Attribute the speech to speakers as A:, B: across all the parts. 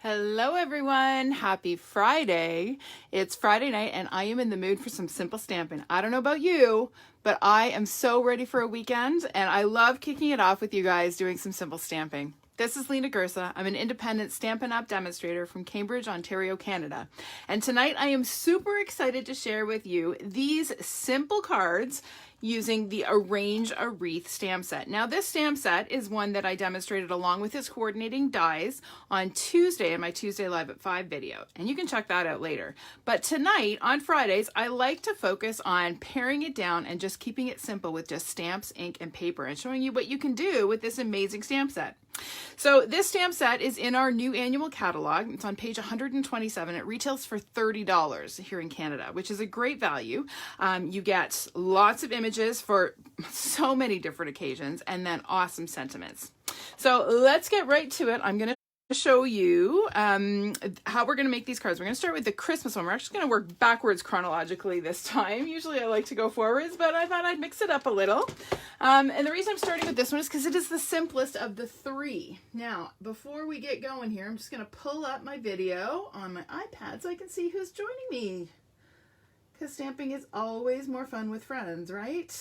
A: Hello everyone, happy Friday. It's Friday night and I am in the mood for some simple stamping. I don't know about you, but I am so ready for a weekend and I love kicking it off with you guys doing some simple stamping. This is Lena Gersa. I'm an independent Stampin' Up! Demonstrator from Cambridge, Ontario, Canada. And tonight I am super excited to share with you these simple cards using the Arrange a Wreath stamp set. Now this stamp set is one that I demonstrated along with its coordinating dies on Tuesday in my Tuesday Live at 5 video, and you can check that out later. But tonight on Fridays, I like to focus on paring it down and just keeping it simple with just stamps, ink, and paper, and showing you what you can do with this amazing stamp set. So this stamp set is in our new annual catalog. It's on page 127. It retails for $30 here in Canada, which is a great value. You get lots of images for so many different occasions and then awesome sentiments. So let's get right to it. I'm going to show you how we're going to make these cards. We're going to start with the Christmas one. We're actually going to work backwards chronologically this time. Usually I like to go forwards, but I thought I'd mix it up a little. And the reason I'm starting with this one is because it is the simplest of the three. Now, before we get going here, I'm just going to pull up my video on my iPad so I can see who's joining me. Because stamping is always more fun with friends, right?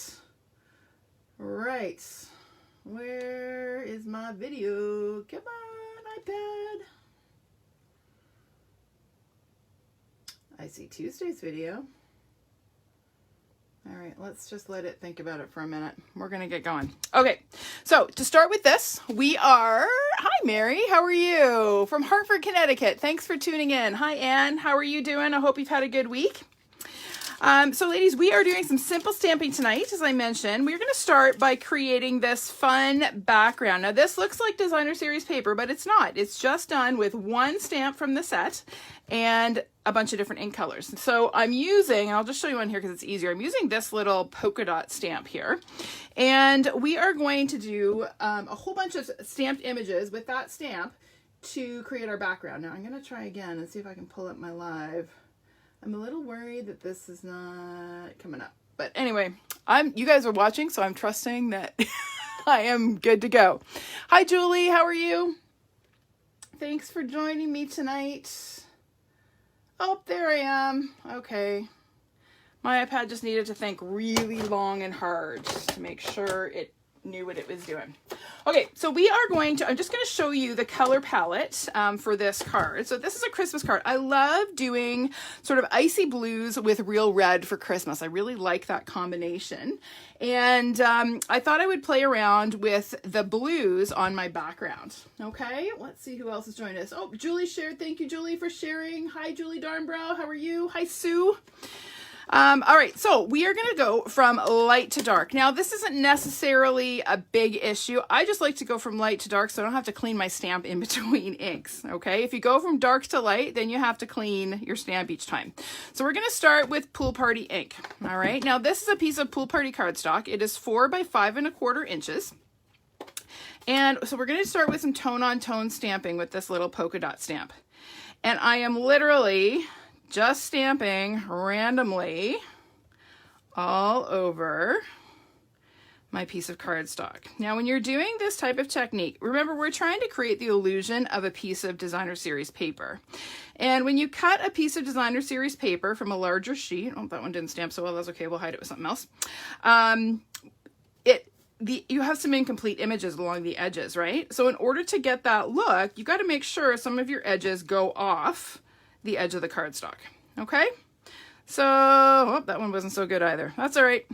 A: Right. Where is my video? Come on, iPad. I see Tuesday's video. All right, let's just let it think about it for a minute. We're going to get going. Okay, so to start with this, we are, hi Mary, how are you? From Hartford, Connecticut. Thanks for tuning in. Hi Anne, how are you doing? I hope you've had a good week. So ladies, we are doing some simple stamping tonight, as I mentioned. We're going to start by creating this fun background. Now this looks like designer series paper, but it's not. It's just done with one stamp from the set and a bunch of different ink colors. So I'm using, and I'll just show you on here because it's easier, I'm using this little polka dot stamp here. And we are going to do a whole bunch of stamped images with that stamp to create our background. Now I'm going to try again and see if I can pull up my live. I'm a little worried that this is not coming up. But anyway, you guys are watching, so I'm trusting that I am good to go. Hi, Julie. How are you? Thanks for joining me tonight. Oh, there I am. Okay. My iPad just needed to think really long and hard to make sure it knew what it was doing. Okay, so we are going to, I'm just going to show you the color palette for this card. So this is a Christmas card. I love doing sort of icy blues with real red for Christmas. I really like that combination. And I thought I would play around with the blues on my background. Okay, let's see who else has joined us. Oh, Julie shared. Thank you, Julie, for sharing. Hi, Julie Darnbrow. How are you? Hi, Sue. All right, so we are going to go from light to dark. Now, this isn't necessarily a big issue. I just like to go from light to dark so I don't have to clean my stamp in between inks, okay? If you go from dark to light, then you have to clean your stamp each time. So we're going to start with Pool Party ink, all right? Now, this is a piece of Pool Party cardstock. It is 4 by 5¼ inches. And so we're going to start with some tone-on-tone stamping with this little polka dot stamp. And I am literally just stamping randomly all over my piece of cardstock. Now, when you're doing this type of technique, remember we're trying to create the illusion of a piece of designer series paper. And when you cut a piece of designer series paper from a larger sheet, oh, that one didn't stamp so well, that's okay, we'll hide it with something else. You have some incomplete images along the edges, right? So in order to get that look, you got to make sure some of your edges go off the edge of the cardstock. Okay, so oh, that one wasn't so good either. That's all right.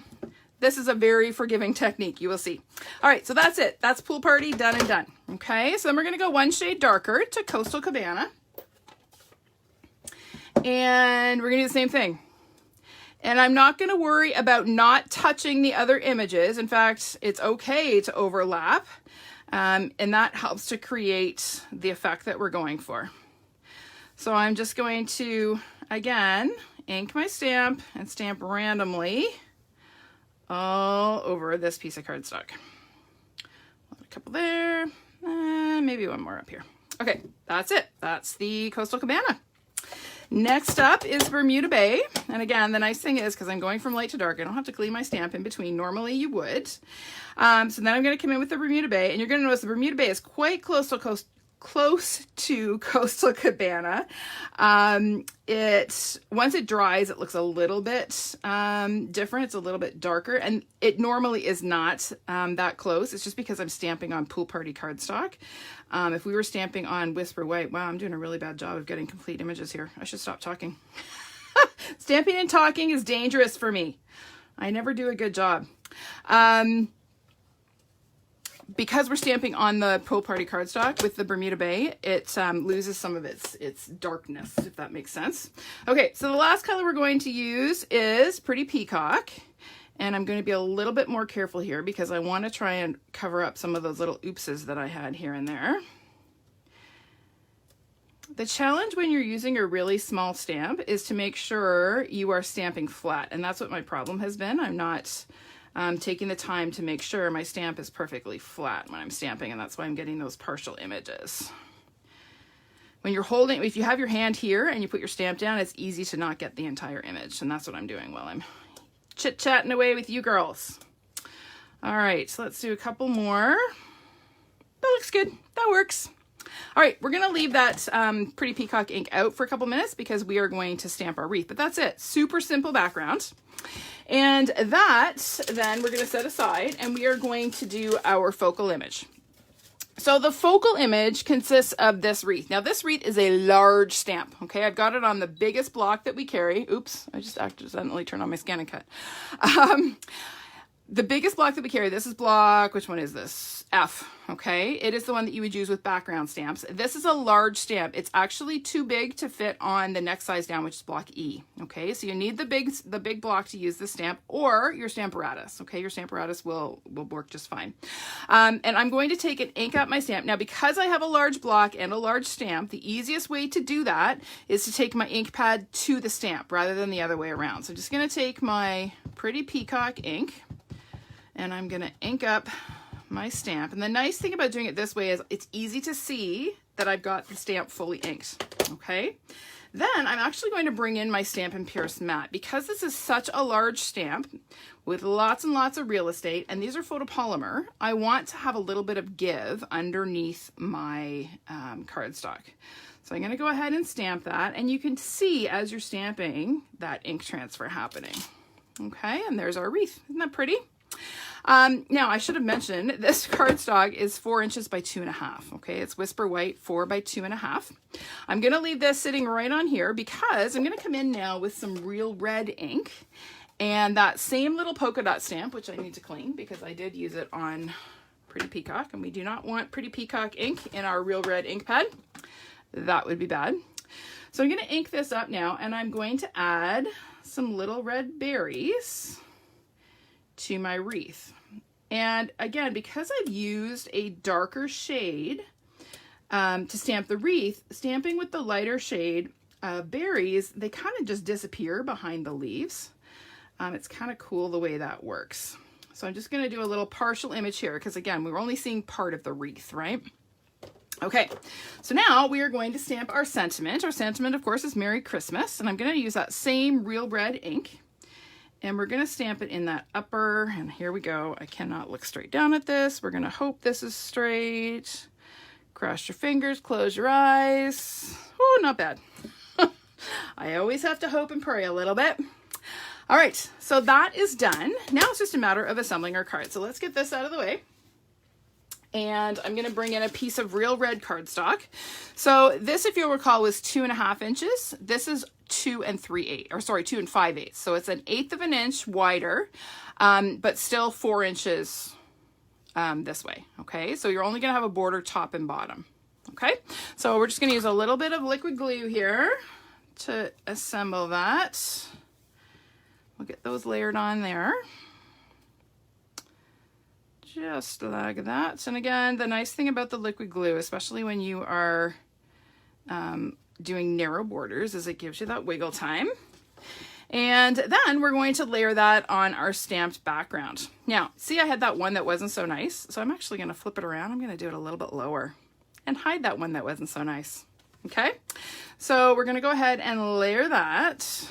A: This is a very forgiving technique, you will see. All right, so that's it. That's Pool Party done and done. Okay, so then we're going to go one shade darker to Coastal Cabana, and we're going to do the same thing. And I'm not going to worry about not touching the other images. In fact, it's okay to overlap, and that helps to create the effect that we're going for. So I'm just going to, again, ink my stamp and stamp randomly all over this piece of cardstock. A couple there, maybe one more up here. Okay, that's it. That's the Coastal Cabana. Next up is Bermuda Bay. And again, the nice thing is, because I'm going from light to dark, I don't have to clean my stamp in between. Normally you would. So then I'm going to come in with the Bermuda Bay, and you're going to notice the Bermuda Bay is quite close to close to Coastal Cabana. Once it dries, it looks a little bit different. It's a little bit darker, and it normally is not that close. It's just because I'm stamping on Pool Party cardstock. If we were stamping on Whisper White, wow, I'm doing a really bad job of getting complete images here. I should stop talking. Stamping and talking is dangerous for me. I never do a good job. Because we're stamping on the Pool Party cardstock with the Bermuda Bay, it loses some of its darkness, if that makes sense. Okay, so the last color we're going to use is Pretty Peacock. And I'm going to be a little bit more careful here because I want to try and cover up some of those little oopses that I had here and there. The challenge when you're using a really small stamp is to make sure you are stamping flat. And that's what my problem has been. I'm not taking the time to make sure my stamp is perfectly flat when I'm stamping, and that's why I'm getting those partial images. When you're holding, if you have your hand here and you put your stamp down, it's easy to not get the entire image, and that's what I'm doing while I'm chit-chatting away with you girls. All right, so let's do a couple more. That looks good. That works. All right, we're gonna leave that Pretty Peacock ink out for a couple minutes because we are going to stamp our wreath, but that's it. Super simple background. And that then we're gonna set aside and we are going to do our focal image. So the focal image consists of this wreath. Now this wreath is a large stamp, okay? I've got it on the biggest block that we carry. Oops, I just accidentally turned on my Scan and Cut. The biggest block that we carry, this is block, which one is this? F, okay? It is the one that you would use with background stamps. This is a large stamp. It's actually too big to fit on the next size down, which is block E, okay? So you need the big block to use the stamp or your Stamparatus, okay? Your Stamparatus will work just fine. And I'm going to take and ink up my stamp. Now, because I have a large block and a large stamp, the easiest way to do that is to take my ink pad to the stamp rather than the other way around. So I'm just gonna take my Pretty Peacock ink and I'm gonna ink up my stamp. And the nice thing about doing it this way is it's easy to see that I've got the stamp fully inked, okay? Then I'm actually going to bring in my Stampin' Pierce mat. Because this is such a large stamp with lots and lots of real estate, and these are photopolymer, I want to have a little bit of give underneath my cardstock. So I'm gonna go ahead and stamp that, and you can see as you're stamping that ink transfer happening. Okay, and there's our wreath. Isn't that pretty? Now I should have mentioned this cardstock is 4 inches by 2.5. Okay, it's Whisper White 4 by 2.5. I'm gonna leave this sitting right on here because I'm gonna come in now with some real red ink and that same little polka dot stamp, which I need to clean because I did use it on Pretty Peacock, and we do not want Pretty Peacock ink in our real red ink pad. That would be bad. So I'm gonna ink this up now, and I'm going to add some little red berries to my wreath. And again, because I've used a darker shade to stamp the wreath, stamping with the lighter shade berries, they kind of just disappear behind the leaves. It's kind of cool the way that works. So I'm just going to do a little partial image here because again, we were only seeing part of the wreath, right? Okay, so now we are going to stamp our sentiment. Our sentiment, of course, is Merry Christmas, and I'm going to use that same real red ink. And we're gonna stamp it in that upper, and here we go. I cannot look straight down at this. We're gonna hope this is straight. Cross your fingers, close your eyes. Oh, not bad. I always have to hope and pray a little bit. All right, so that is done. Now it's just a matter of assembling our card. So let's get this out of the way. And I'm gonna bring in a piece of real red cardstock. So this, if you'll recall, was 2.5 inches. This is 2 5/8. So it's 1/8 of an inch wider, but still 4 inches this way, okay? So you're only gonna have a border top and bottom, okay? So we're just gonna use a little bit of liquid glue here to assemble that. We'll get those layered on there. Just like that. And again, the nice thing about the liquid glue, especially when you are doing narrow borders, is it gives you that wiggle time. And then we're going to layer that on our stamped background. Now, see, I had that one that wasn't so nice, so I'm actually going to flip it around. I'm going to do it a little bit lower and hide that one that wasn't so nice. Okay, so we're going to go ahead and layer that.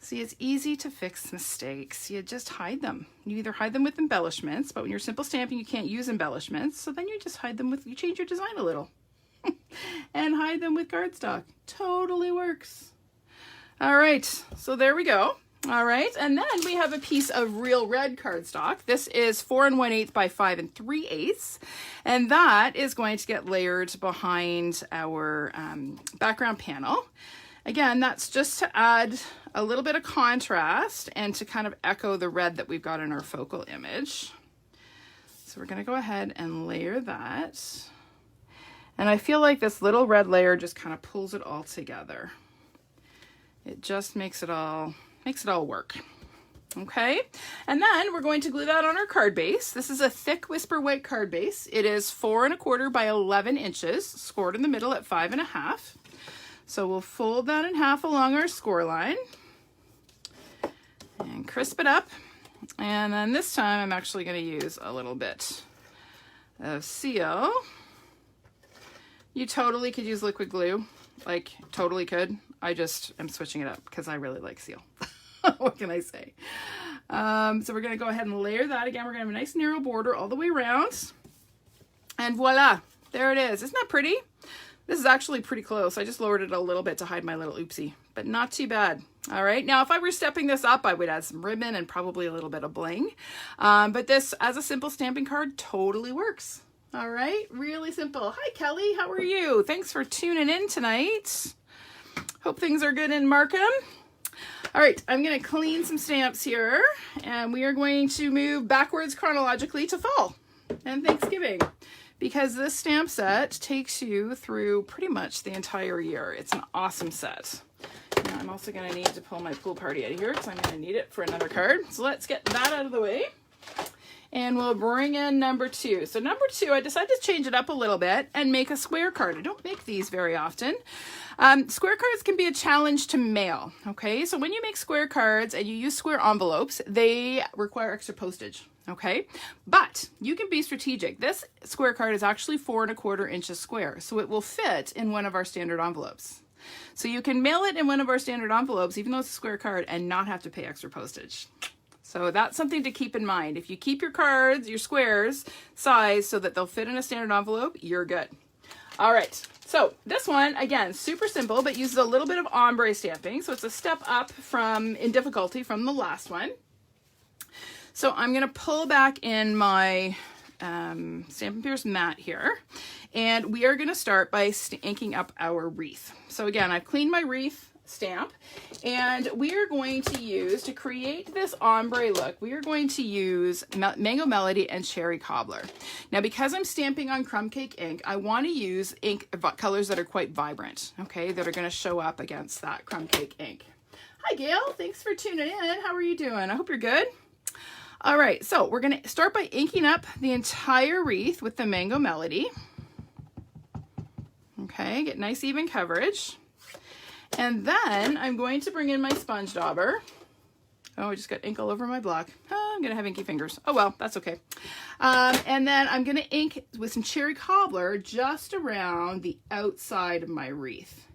A: See, it's easy to fix mistakes. You just hide them. You either hide them with embellishments, but when you're simple stamping, you can't use embellishments. So then you just hide them with, you change your design a little and hide them with cardstock. Totally works. All right, so there we go. All right, and then we have a piece of real red cardstock. This is 4 1/8 by 5 3/8, and that is going to get layered behind our background panel. Again, that's just to add a little bit of contrast and to kind of echo the red that we've got in our focal image. So we're gonna go ahead and layer that. And I feel like this little red layer just kind of pulls it all together. It just makes it all work. Okay, and then we're going to glue that on our card base. This is a thick Whisper White card base. It is 4 1/4 by 11 inches, scored in the middle at 5 1/2. So we'll fold that in half along our score line and crisp it up. And then this time I'm actually going to use a little bit of seal. You totally could use liquid glue, like totally could. I just am switching it up because I really like seal. What can I say? So we're going to go ahead and layer that. Again, we're going to have a nice narrow border all the way around. And voila, there it is. Isn't that pretty? This is actually pretty close. I just lowered it a little bit to hide my little oopsie, but not too bad. All right, now if I were stepping this up, I would add some ribbon and probably a little bit of bling. But this, as a simple stamping card, totally works. All right, really simple. Hi, Kelly, how are you? Thanks for tuning in tonight. Hope things are good in Markham. All right, I'm gonna clean some stamps here, and we are going to move backwards chronologically to fall and Thanksgiving, because this stamp set takes you through pretty much the entire year. It's an awesome set. Now I'm also gonna need to pull my pool party out of here because I'm gonna need it for another card. So let's get that out of the way. And we'll bring in number 2. So number 2, I decided to change it up a little bit and make a square card. I don't make these very often. Square cards can be a challenge to mail, okay? So when you make square cards and you use square envelopes, they require extra postage, okay? But you can be strategic. This square card is actually 4 1/4 inches square, so it will fit in one of our standard envelopes. So you can mail it in one of our standard envelopes, even though it's a square card, and not have to pay extra postage. So that's something to keep in mind. If you keep your cards, your squares, size so that they'll fit in a standard envelope, you're good. All right, so this one, again, super simple, but uses a little bit of ombre stamping. So it's a step up in difficulty from the last one. So I'm gonna pull back in my Stampin' Pierce mat here, and we are gonna start by inking up our wreath. So again, I've cleaned my wreath stamp, and we are going to use, to create this ombre look, we are going to use Mango Melody and Cherry Cobbler. Now, because I'm stamping on Crumb Cake ink, I want to use ink colors that are quite vibrant, okay, that are going to show up against that Crumb Cake ink. Hi, Gail. Thanks for tuning in. How are you doing? I hope you're good. All right, so we're going to start by inking up the entire wreath with the Mango Melody. Okay, get nice even coverage. And then I'm going to bring in my sponge dauber. Oh, I just got ink all over my block. Oh, I'm going to have inky fingers. Oh, well, that's okay. And then I'm going to ink with some Cherry Cobbler just around the outside of my wreath.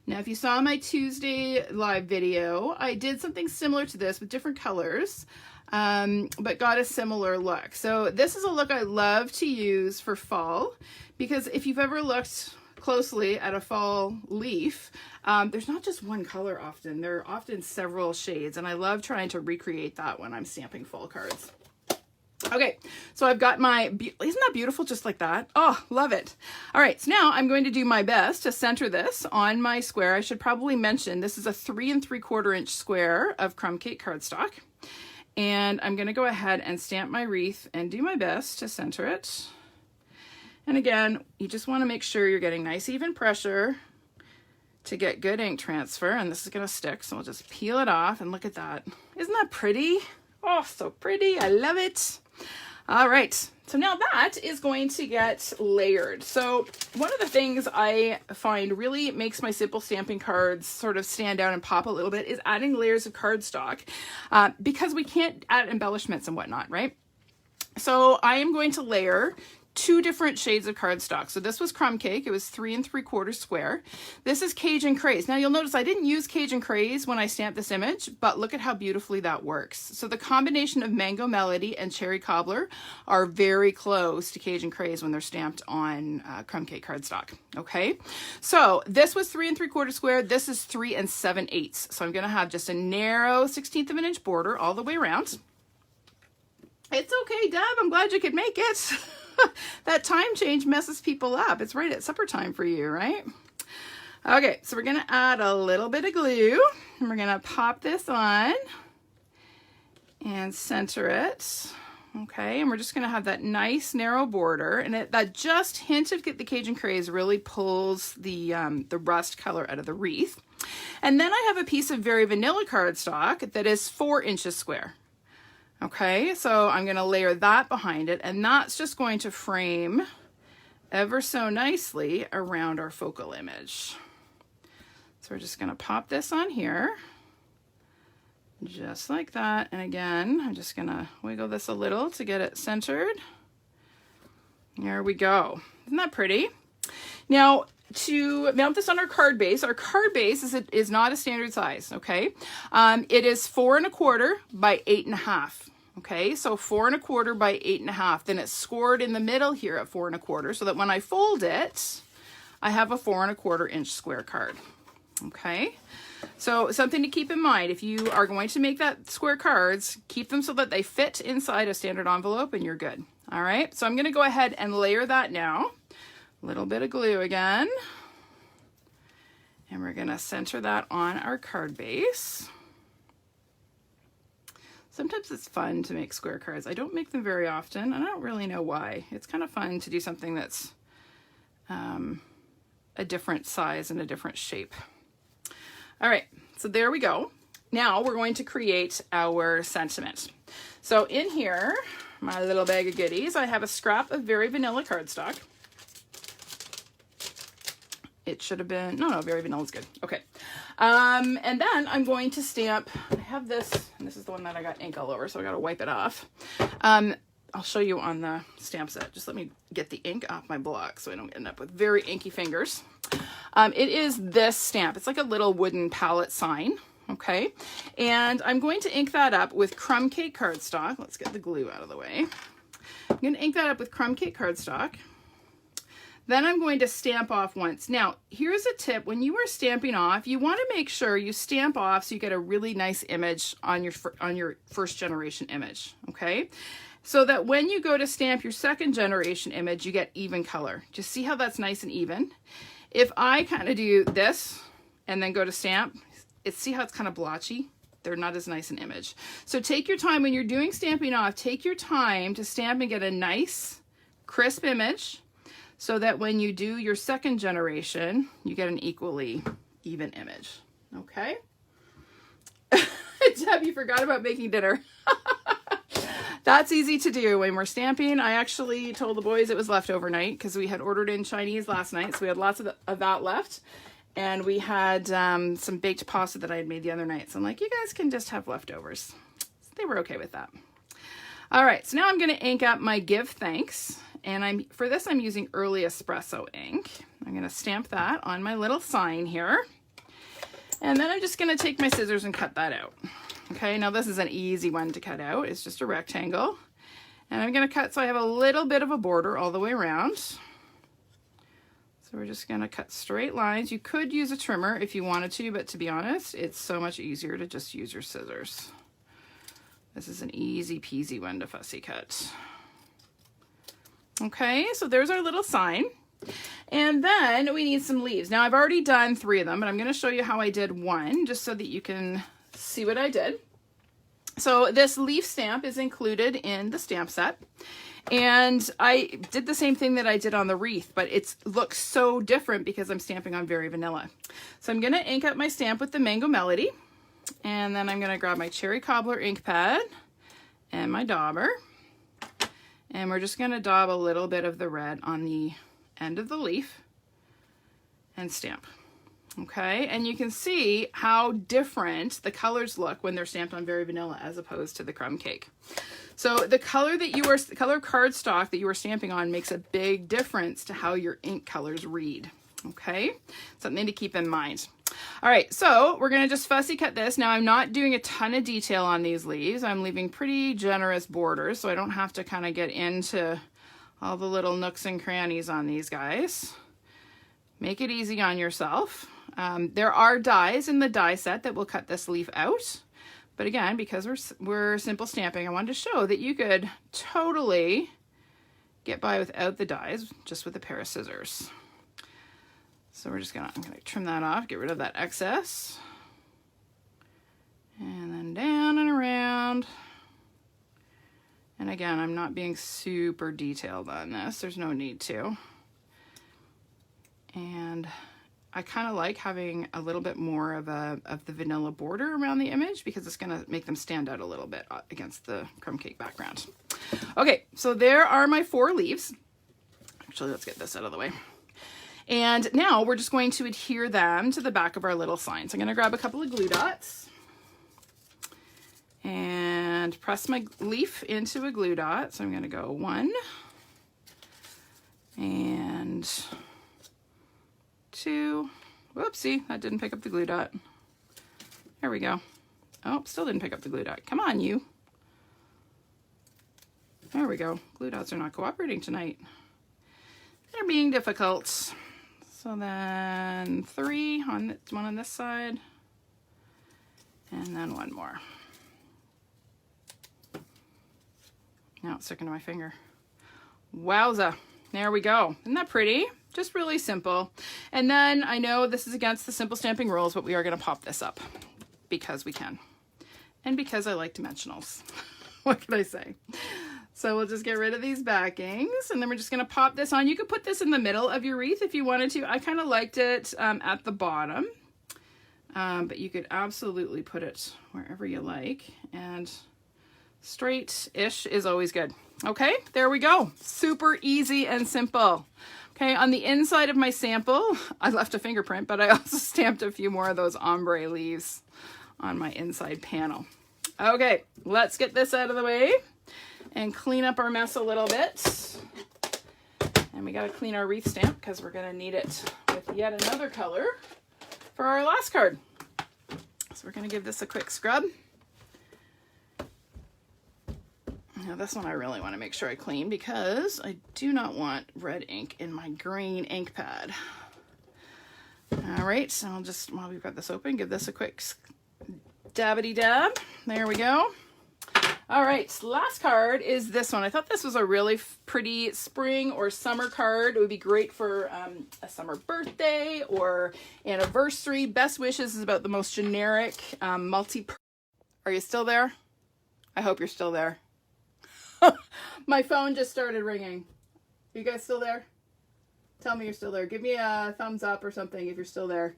A: Now, if you saw my Tuesday live video, I did something similar to this with different colors, but got a similar look. So this is a look I love to use for fall, because if you've ever looked closely at a fall leaf, there's not just one color often. There are often several shades, and I love trying to recreate that when I'm stamping fall cards. Okay, so I've got my, isn't that beautiful just like that? Oh, love it. All right, so now I'm going to do my best to center this on my square. I should probably mention this is a 3 3/4 inch square of Crumb Cake cardstock. And I'm going to go ahead and stamp my wreath and do my best to center it. And again, you just want to make sure you're getting nice even pressure to get good ink transfer. And this is going to stick, so I'll just peel it off, and look at that. Isn't that pretty? Oh, so pretty. I love it. All right, so now that is going to get layered. So one of the things I find really makes my simple stamping cards sort of stand out and pop a little bit is adding layers of cardstock, because we can't add embellishments and whatnot, right? So I am going to layer two different shades of cardstock. So this was Crumb Cake. It was 3 3/4 square. This is Cajun Craze. Now you'll notice I didn't use Cajun Craze when I stamped this image, but look at how beautifully that works. So the combination of Mango Melody and Cherry Cobbler are very close to Cajun Craze when they're stamped on Crumb Cake cardstock. Okay, so this was 3 3/4 square. This is 3 7/8. So I'm going to have just a narrow 1/16 of an inch border all the way around. It's okay, Deb. I'm glad you could make it. That time change messes people up. It's right at supper time for you, right? Okay, so we're going to add a little bit of glue, and we're going to pop this on and center it. Okay, and we're just going to have that nice narrow border, and that just hint of the Cajun Craze really pulls the rust color out of the wreath. And then I have a piece of Very Vanilla cardstock that is 4 inches square. Okay, so I'm going to layer that behind it, and that's just going to frame ever so nicely around our focal image. So we're just going to pop this on here, just like that. And again, I'm just going to wiggle this a little to get it centered. There we go. Isn't that pretty? Now, to mount this on our card base is not a standard size, okay? It is 4 1/4 by 8 1/2. Okay, so 4 1/4 by 8 1/2. Then it's scored in the middle here at 4 1/4, so that when I fold it, I have a 4 1/4 inch square card. Okay, so something to keep in mind, if you are going to make that square cards, keep them so that they fit inside a standard envelope and you're good. All right, so I'm going to go ahead and layer that now. A little bit of glue again. And we're going to center that on our card base. Sometimes it's fun to make square cards. I don't make them very often, and I don't really know why. It's kind of fun to do something that's a different size and a different shape. All right, so there we go. Now we're going to create our sentiment. So in here, my little bag of goodies, I have a scrap of Very Vanilla cardstock. It should have been, no, Very Vanilla is good. Okay. And then I'm going to stamp, I have this, and this is the one that I got ink all over, so I got to wipe it off. I'll show you on the stamp set. Just let me get the ink off my block so I don't end up with very inky fingers. It is this stamp. It's like a little wooden palette sign. Okay. And I'm going to ink that up with Crumb Cake cardstock. Let's get the glue out of the way. I'm going to ink that up with Crumb Cake cardstock. Then I'm going to stamp off once. Now, here's a tip. When you are stamping off, you want to make sure you stamp off so you get a really nice image on your first generation image, okay? So that when you go to stamp your second generation image, you get even color. Just see how that's nice and even. If I kind of do this and then go to stamp, see how it's kind of blotchy? They're not as nice an image. So take your time when you're doing stamping off, take your time to stamp and get a nice, crisp image, so that when you do your second generation, you get an equally even image, okay? Deb, you forgot about making dinner. That's easy to do when we're stamping. I actually told the boys it was leftover night because we had ordered in Chinese last night, so we had lots of that left. And we had some baked pasta that I had made the other night. So I'm like, you guys can just have leftovers. They were okay with that. All right, so now I'm gonna ink up my Give Thanks. And for this, I'm using Early Espresso ink. I'm going to stamp that on my little sign here. And then I'm just going to take my scissors and cut that out. Okay, now this is an easy one to cut out. It's just a rectangle. And I'm going to cut so I have a little bit of a border all the way around. So we're just going to cut straight lines. You could use a trimmer if you wanted to, but to be honest, it's so much easier to just use your scissors. This is an easy peasy one to fussy cut. Okay, so there's our little sign. And then we need some leaves. Now I've already done 3 of them, but I'm going to show you how I did one just so that you can see what I did. So this leaf stamp is included in the stamp set. And I did the same thing that I did on the wreath, but it looks so different because I'm stamping on Very Vanilla. So I'm going to ink up my stamp with the Mango Melody. And then I'm going to grab my Cherry Cobbler ink pad and my dauber. And we're just going to daub a little bit of the red on the end of the leaf and stamp. Okay, and you can see how different the colors look when they're stamped on Very Vanilla as opposed to the Crumb Cake. So the color cardstock that you are stamping on makes a big difference to how your ink colors read. Okay, something to keep in mind. All right, so we're gonna just fussy cut this. Now I'm not doing a ton of detail on these leaves. I'm leaving pretty generous borders so I don't have to kind of get into all the little nooks and crannies on these guys. Make it easy on yourself. There are dies in the die set that will cut this leaf out. But again, because we're simple stamping, I wanted to show that you could totally get by without the dies, just with a pair of scissors. So I'm gonna trim that off, get rid of that excess. And then down and around. And again, I'm not being super detailed on this. There's no need to. And I kind of like having a little bit more of the vanilla border around the image because it's going to make them stand out a little bit against the Crumb Cake background. Okay, so there are my 4 leaves. Actually, let's get this out of the way. And now we're just going to adhere them to the back of our little sign. So I'm going to grab a couple of glue dots and press my leaf into a glue dot. So I'm going to go 1 and 2. Whoopsie, that didn't pick up the glue dot. There we go. Oh, still didn't pick up the glue dot. Come on, you. There we go. Glue dots are not cooperating tonight. They're being difficult. So then 3 on one on this side, and then 1 more. Now it's sticking to my finger. Wowza. There we go. Isn't that pretty? Just really simple. And then I know this is against the simple stamping rules, but we are going to pop this up because we can. And because I like dimensionals. What can I say? So we'll just get rid of these backings and then we're just going to pop this on. You could put this in the middle of your wreath if you wanted to. I kind of liked it at the bottom, but you could absolutely put it wherever you like, and straight-ish is always good. Okay, there we go. Super easy and simple. Okay, on the inside of my sample, I left a fingerprint, but I also stamped a few more of those ombre leaves on my inside panel. Okay, let's get this out of the way and clean up our mess a little bit. And we got to clean our wreath stamp because we're going to need it with yet another color for our last card. So we're going to give this a quick scrub. Now this one I really want to make sure I clean because I do not want red ink in my green ink pad. All right, so I'll just, while we've got this open, give this a quick dabbity dab. There we go. All right, so last card is this one. I thought this was a really pretty spring or summer card. It would be great for a summer birthday or anniversary. Best wishes is about the most generic multi. Are you still there? I hope you're still there. My phone just started ringing. Are you guys still there? Tell me you're still there. Give me a thumbs up or something if you're still there.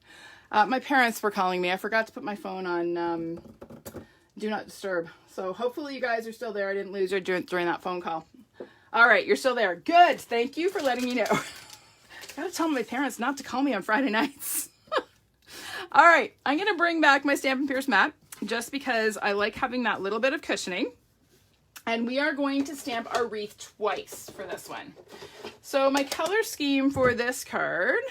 A: My parents were calling me. I forgot to put my phone on Do Not Disturb. So hopefully you guys are still there. I didn't lose you during that phone call. All right, you're still there. Good. Thank you for letting me know. Gotta tell my parents not to call me on Friday nights. All right, I'm gonna bring back my Stampin' Pierce mat just because I like having that little bit of cushioning. And we are going to stamp our wreath twice for this one. So my color scheme for this card,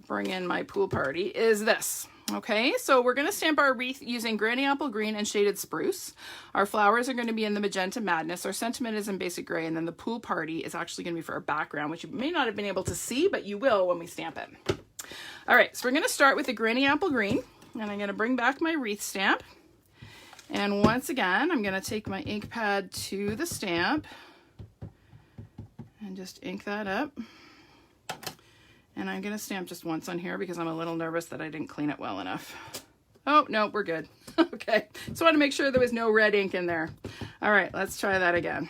A: bring in my pool party, is this. Okay, so we're going to stamp our wreath using Granny Apple Green and Shaded Spruce. Our flowers are going to be in the Magenta Madness. Our sentiment is in Basic Gray, and then the pool party is actually going to be for our background, which you may not have been able to see, but you will when we stamp it. All right, so we're going to start with the Granny Apple Green, and I'm going to bring back my wreath stamp. And once again, I'm going to take my ink pad to the stamp and just ink that up. And I'm going to stamp just once on here because I'm a little nervous that I didn't clean it well enough. Oh, no, we're good. Okay, just want to make sure there was no red ink in there. All right, let's try that again.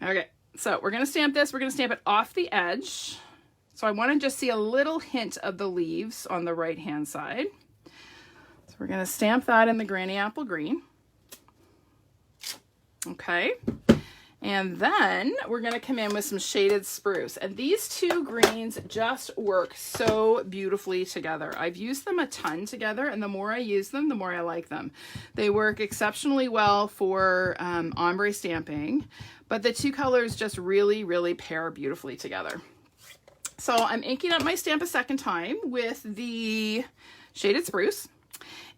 A: Okay, so we're going to stamp this. We're going to stamp it off the edge. So I want to just see a little hint of the leaves on the right-hand side. So we're going to stamp that in the Granny Apple Green. Okay. And then we're going to come in with some shaded spruce. And these two greens just work so beautifully together. I've used them a ton together, and the more I use them, the more I like them. They work exceptionally well for ombre stamping, but the two colors just really, really pair beautifully together. So I'm inking up my stamp a second time with the shaded spruce.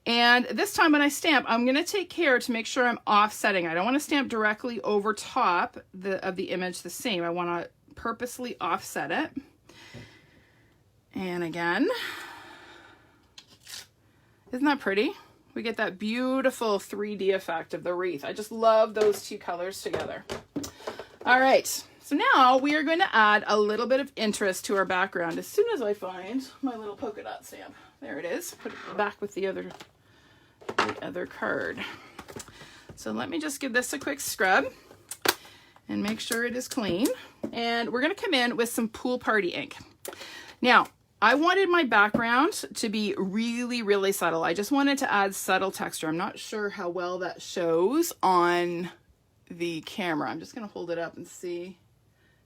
A: And this time when I stamp, I'm going to take care to make sure I'm offsetting. I don't want to stamp directly over top of the image the same. I want to purposely offset it. And again, isn't that pretty? We get that beautiful 3D effect of the wreath. I just love those two colors together. All right, so now we are going to add a little bit of interest to our background as soon as I find my little polka dot stamp. There it is. Put it back with the other card. So let me just give this a quick scrub and make sure it is clean. And we're going to come in with some Pool Party ink. Now, I wanted my background to be really, really subtle. I just wanted to add subtle texture. I'm not sure how well that shows on the camera. I'm just going to hold it up and see.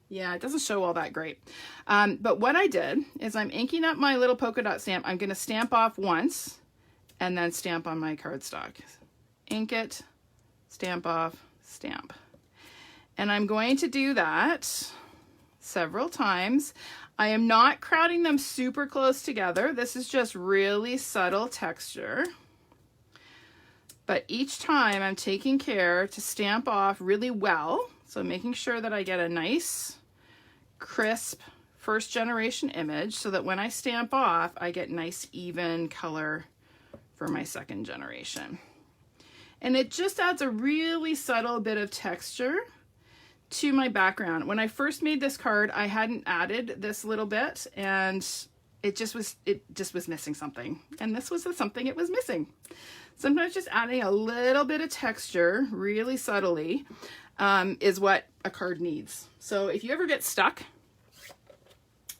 A: Yeah, it doesn't show all that great. But what I did is I'm inking up my little polka dot stamp. I'm going to stamp off once and then stamp on my cardstock. Ink it, stamp off, stamp. And I'm going to do that several times. I am not crowding them super close together. This is just really subtle texture. But each time I'm taking care to stamp off really well. So making sure that I get a nice, crisp first generation image so that when I stamp off, I get nice even color for my second generation. And it just adds a really subtle bit of texture to my background. When I first made this card, I hadn't added this little bit, and it just was missing something. And this was the something it was missing. Sometimes just adding a little bit of texture really subtly is what a card needs. So if you ever get stuck,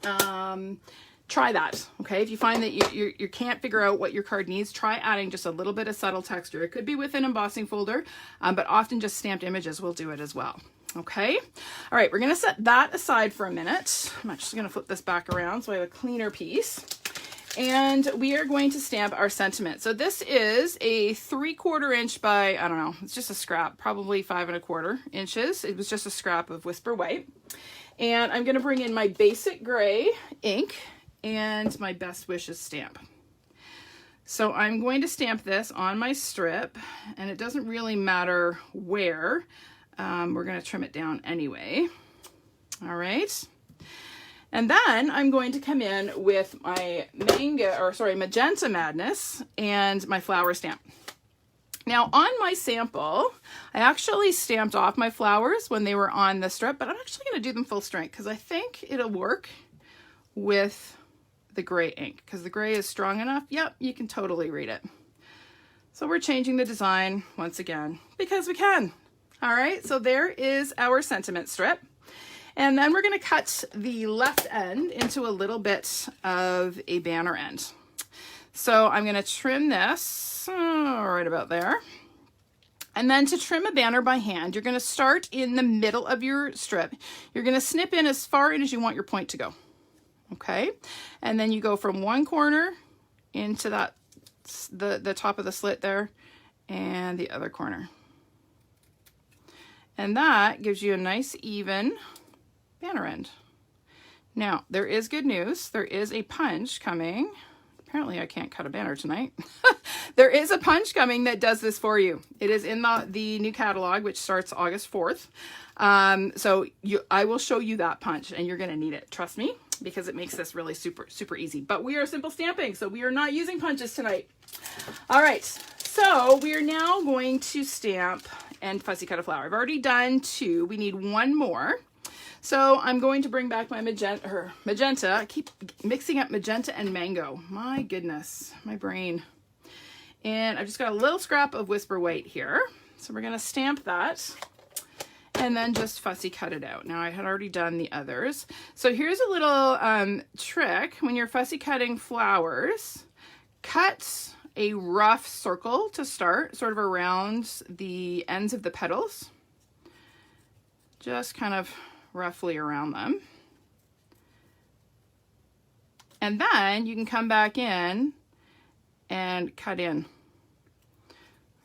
A: try that, okay? If you find that you can't figure out what your card needs, try adding just a little bit of subtle texture. It could be with an embossing folder, but often just stamped images will do it as well, okay? All right, we're gonna set that aside for a minute. I'm actually gonna flip this back around so I have a cleaner piece. And we are going to stamp our sentiment. So this is a 3/4 inch by, I don't know, it's just a scrap, probably 5 1/4 inches. It was just a scrap of Whisper White. And I'm gonna bring in my basic gray ink and my Best Wishes stamp. So I'm going to stamp this on my strip, and it doesn't really matter where. We're gonna trim it down anyway. All right. And then I'm going to come in with my Magenta Madness and my flower stamp. Now on my sample, I actually stamped off my flowers when they were on the strip, but I'm actually going to do them full strength because I think it'll work with the gray ink because the gray is strong enough. Yep, you can totally read it. So we're changing the design once again because we can. All right, so there is our sentiment strip. And then we're going to cut the left end into a little bit of a banner end. So I'm going to trim this right about there. And then to trim a banner by hand, you're going to start in the middle of your strip. You're going to snip in as far in as you want your point to go. Okay. And then you go from one corner into that, the top of the slit there, and the other corner. And that gives you a nice even banner end. Now, there is good news. There is a punch coming. Apparently I can't cut a banner tonight. There is a punch coming that does this for you. It is in the new catalog, which starts August 4th. So I will show you that punch, and you're going to need it. Trust me, because it makes this really super, super easy. But we are simple stamping, so we are not using punches tonight. All right, so we are now going to stamp and fussy cut a flower. I've already done 2. We need 1 more. So I'm going to bring back my magenta. I keep mixing up magenta and mango. My goodness, my brain. And I've just got a little scrap of Whisper White here. So we're going to stamp that and then just fussy cut it out. Now I had already done the others. So here's a little trick. When you're fussy cutting flowers, cut a rough circle to start, sort of around the ends of the petals. just kind of roughly around them. And then you can come back in and cut in.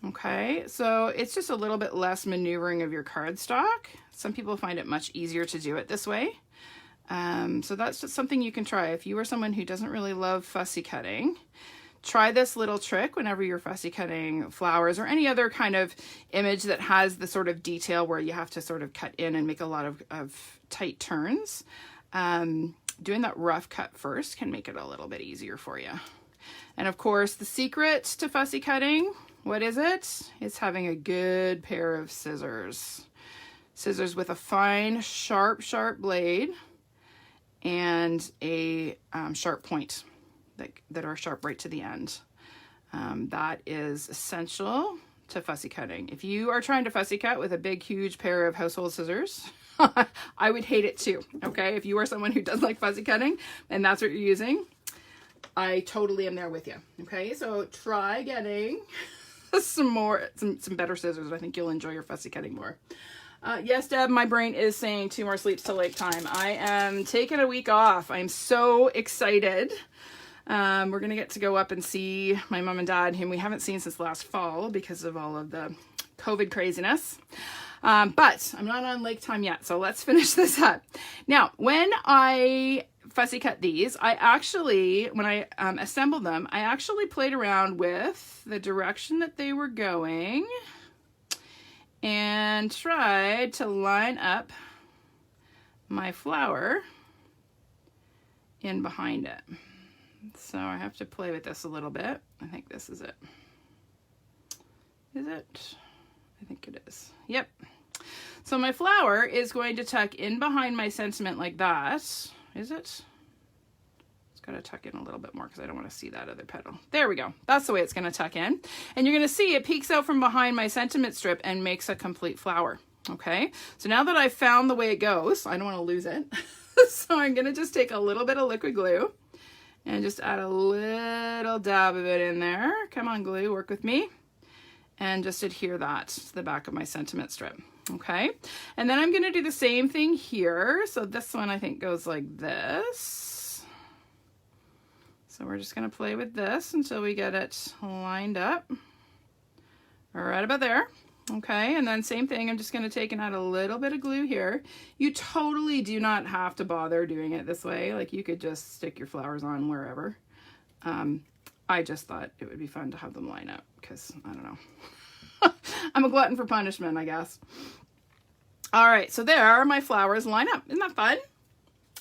A: Okay, so it's just a little bit less maneuvering of your cardstock. Some people find it much easier to do it this way. So that's just something you can try. If you are someone who doesn't really love fussy cutting, try this little trick whenever you're fussy cutting flowers or any other kind of image that has the sort of detail where you have to sort of cut in and make a lot of tight turns. Doing that rough cut first can make it a little bit easier for you. And of course, the secret to fussy cutting, what is it? It's having a good pair of scissors. Scissors with a fine, sharp blade and a sharp point that are sharp right to the end. That is essential to fussy cutting. If you are trying to fussy cut with a big, huge pair of household scissors, I would hate it too, okay? If you are someone who does like fussy cutting and that's what you're using, I totally am there with you, okay? So try getting some better scissors. I think you'll enjoy your fussy cutting more. Yes, Deb, my brain is saying 2 more sleeps till lake time. I am taking a week off. I'm so excited. We're going to get to go up and see my mom and dad, whom we haven't seen since last fall because of all of the COVID craziness. But I'm not on lake time yet, so let's finish this up. Now, when I fussy cut these, I actually, when I assembled them, I actually played around with the direction that they were going and tried to line up my flower in behind it. So I have to play with this a little bit. I think this is it. Is it? I think it is. Yep. So my flower is going to tuck in behind my sentiment like that. Is it? It's got to tuck in a little bit more because I don't want to see that other petal. There we go. That's the way it's going to tuck in. And you're going to see it peeks out from behind my sentiment strip and makes a complete flower. Okay. So now that I've found the way it goes, I don't want to lose it. So I'm going to just take a little bit of liquid glue and just add a little dab of it in there. Come on, glue, work with me. And just adhere that to the back of my sentiment strip. Okay, and then I'm going to do the same thing here. So this one I think goes like this. So we're just going to play with this until we get it lined up right about there. Okay, and then same thing, I'm just going to take and add a little bit of glue here. You totally do not have to bother doing it this way. Like you could just stick your flowers on wherever. I just thought it would be fun to have them line up because I don't know. I'm a glutton for punishment, I guess. All right, so there are my flowers line up. Isn't that fun?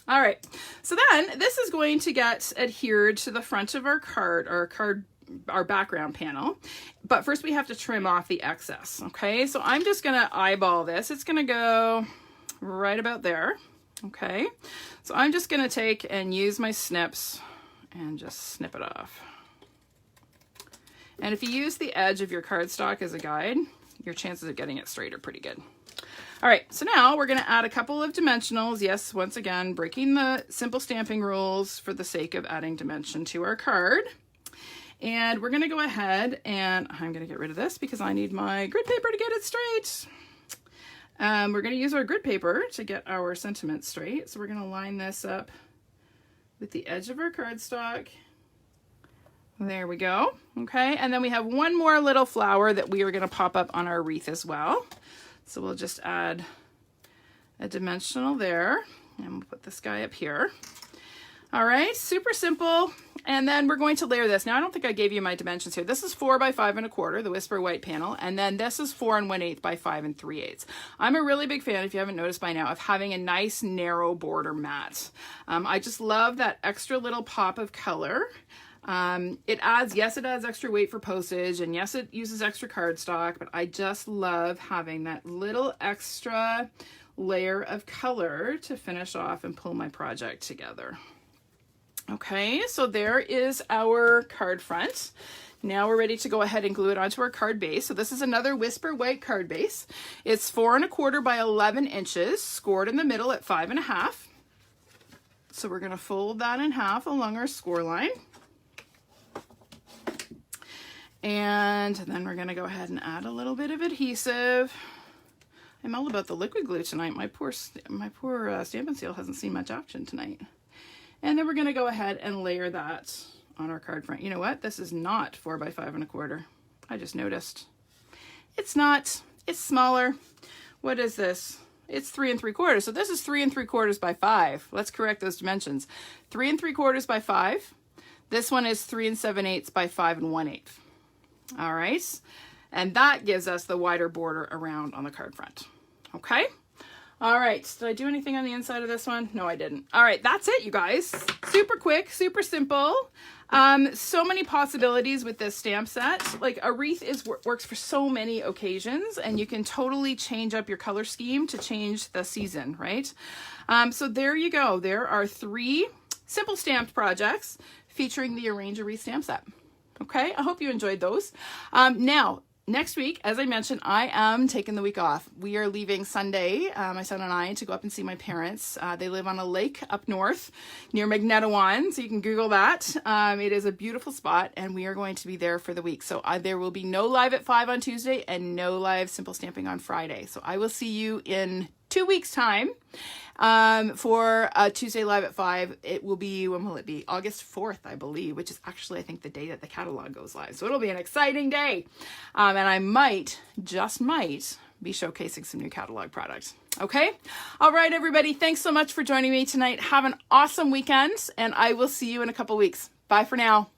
A: All right, so then this is going to get adhered to the front of our background panel. But first we have to trim off the excess, okay? So I'm just gonna eyeball this. It's gonna go right about there, okay? So I'm just gonna take and use my snips and just snip it off. And if you use the edge of your cardstock as a guide, your chances of getting it straight are pretty good. All right, so now we're gonna add a couple of dimensionals. Yes, once again, breaking the simple stamping rules for the sake of adding dimension to our card. And we're gonna go ahead and I'm gonna get rid of this because I need my grid paper to get it straight. We're gonna use our grid paper to get our sentiment straight. So we're gonna line this up with the edge of our cardstock. There we go, okay? And then we have one more little flower that we are gonna pop up on our wreath as well. So we'll just add a dimensional there and we'll put this guy up here. All right, super simple. And then we're going to layer this. Now, I don't think I gave you my dimensions here. This is 4 by 5 1/4, the Whisper White panel. And then this is 4 1/8 by 5 3/8. I'm a really big fan, if you haven't noticed by now, of having a nice narrow border mat. I just love that extra little pop of color. It adds extra weight for postage, and yes, it uses extra cardstock, but I just love having that little extra layer of color to finish off and pull my project together. Okay, so there is our card front. Now we're ready to go ahead and glue it onto our card base. So this is another Whisper White card base. It's 4 1/4 by 11 inches, scored in the middle at 5 1/2. So we're gonna fold that in half along our score line. And then we're gonna go ahead and add a little bit of adhesive I'm all about the liquid glue tonight. My poor Stampin' Seal hasn't seen much action tonight. And then we're going to go ahead and layer that on our card front. You know what? This is not 4 by 5 1/4. I just noticed. It's not. It's smaller. What is this? It's 3 3/4. So this is 3 3/4 by 5. Let's correct those dimensions. 3 3/4 by 5. This one is 3 7/8 by 5 1/8. All right. And that gives us the wider border around on the card front. Okay. All right. Did I do anything on the inside of this one? No, I didn't. All right. That's it, you guys. Super quick, super simple. So many possibilities with this stamp set. Like a wreath works for so many occasions, and you can totally change up your color scheme to change the season, right? So there you go. There are 3 simple stamped projects featuring the Arrange a Wreath stamp set. Okay. I hope you enjoyed those. Now, next week, as I mentioned, I am taking the week off. We are leaving Sunday, my son and I, to go up and see my parents. They live on a lake up north near Magnetawan, so you can Google that. It is a beautiful spot, and we are going to be there for the week. So there will be no live at 5 on Tuesday and no live Simple Stamping on Friday. So I will see you in 2 weeks' time for Tuesday live at 5. It will be, when will it be? August 4th, I believe, which is actually, I think, the day that the catalog goes live. So it'll be an exciting day. And I might, just might, be showcasing some new catalog products. Okay? All right, everybody. Thanks so much for joining me tonight. Have an awesome weekend, and I will see you in a couple weeks. Bye for now.